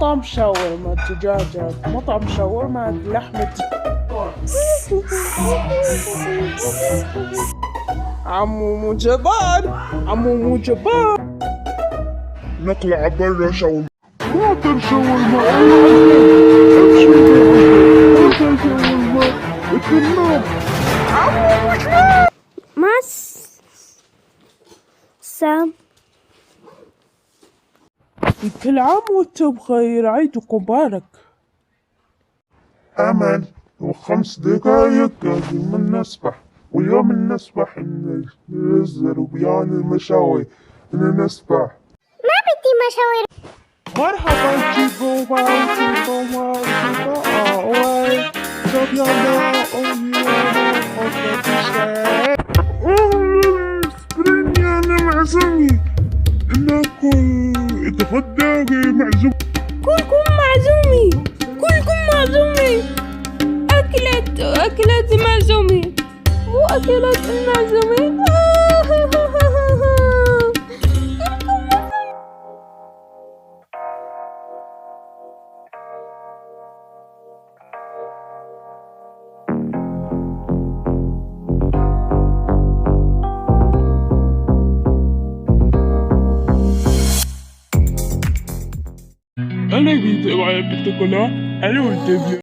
مطعم شاورما دجاجات، مطعم شاورما لحمة. عمو جبار، عمو جبار. نطلع برا شاورما. واطر شاورما، واطر شاورما، اتنام. مع سام. كل عام وانتم بخير، عيدكم مبارك. أمل و5 دقايق قبل ما نسبح، واليوم نسبح ننزل وبيان المشاوي نسبح. ما بدي مشاوير. مرحبا جيبو باي جيبو باي جيبو باي. طب يلا سبريني أنا معزومي ناكل اتغدى معزوم. كلكم معزومي، كلكم معزومي. أكلات معزومي، مو أكلات المعزومين. أنا بدي بدك تاكلها؟ أنا ولد